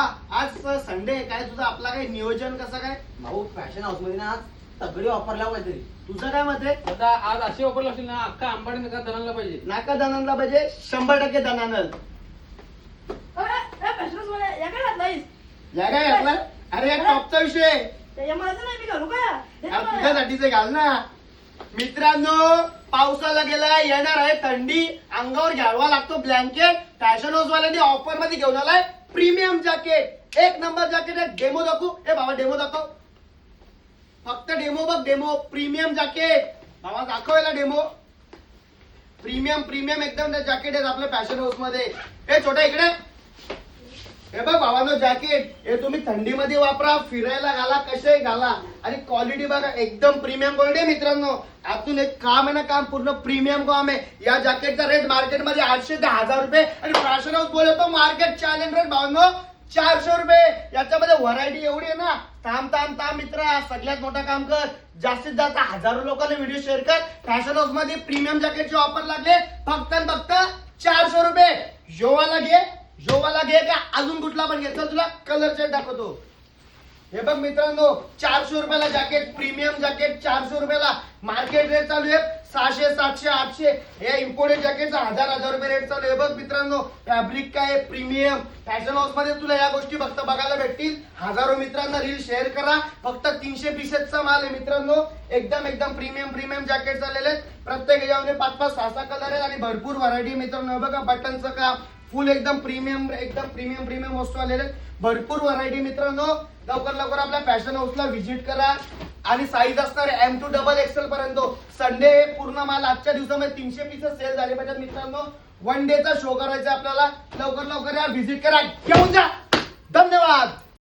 आज संडे काय तुझं आपला काय नियोजन कसं काय? भाऊ फॅशन हाऊस मध्ये ना आज तगडी ऑफर लावा काहीतरी. तुझं काय मत आहे? आता आज अशी ऑफर लागतील ना अख्खा अंबाडी नका दणाला पाहिजे. नाका दनानला पाहिजे 100% दनानल. या काय घातला? अरे या टॉपचा विषय आहे. तुझ्यासाठीच घाल ना. मित्रांनो पावसाला गेला येणार आहे थंडी, अंगावर घ्यावा लागतो ब्लँकेट. फॅशन हाऊस वाल्यांनी ऑफर मध्ये घेऊन आलाय प्रीमियम जॅकेट. एक नंबर जॅकेट आहे. डेमो दाखवू? ए बाबा डेमो दाखव. फक्त डेमो बघ, डेमो. प्रीमियम जॅकेट बाबा दाखवायला डेमो. प्रीमियम प्रीमियम एकदम जॅकेट आहेत आपल्या फॅशन हाऊस मध्ये. हे छोट्या इकडे हे बघ भावानो जॅकेट. हे तुम्ही थंडीमध्ये वापरा, फिरायला घाला, कसे घाला. आणि क्वालिटी बघा एकदम प्रीमियम क्वालिटी आहे मित्रांनो. आतून एक काम आहे ना, काम पूर्ण प्रीमियम काम आहे. या जॅकेटचा रेट मार्केटमध्ये 800 ते 1000 रुपये आणि फॅशन हाऊस बोलतो मार्केट चॅलेंज रेट भावानो 400 रुपये. याच्यामध्ये व्हरायटी एवढी आहे ना. थांब थांब थांब मित्रा, सगळ्यात मोठं काम कर, जास्तीत जास्त 1000 लोकांना व्हिडिओ शेअर कर. फॅशन हाऊस मध्ये प्रीमियम जॅकेटचे ऑफर लागले फक्त आणि फक्त 400 रुपये. जोवाला घे का अजून कुठला पण घे. चल तुला कलर चेट दाखवतो. हे बघ मित्रांनो 400 रुपयाला जॅकेट, प्रीमियम जॅकेट 400 रुपयाला. मार्केट रेट चालू आहे 600, 700, 800. हे इम्पोर्टेड जॅकेटचा 1000 रुपये रेट चालू आहे. बघ मित्रांनो फॅब्रिक काय प्रीमियम. फॅशन हाऊस मध्ये तुला या गोष्टी फक्त बघायला भेटतील. हजारो मित्रांना रील शेअर करा. फक्त 300 पीसेसचा माल आहे मित्रांनो. एकदम एकदम प्रीमियम जॅकेट चाललेले आहेत. प्रत्येक याच्यामध्ये 5-5, 6-6 कलर आहेत आणि भरपूर व्हरायटी मित्रांनो. बघा बटनचं काम फुल एकदम प्रीमियम वस्तू आलेले आहेत. भरपूर व्हरायटी मित्रांनो. लवकर आपल्या फॅशन हाऊसला व्हिजिट करा. आणि साईज असणार M to XXL पर्यंत. संडे पूर्ण माल आजच्या दिवसामध्ये 300 पीसेस सेल झाले पाहिजेत मित्रांनो. 1 डे चा शो करायचा आपल्याला. लवकर या व्हिजिट करा, घेऊन जा. धन्यवाद.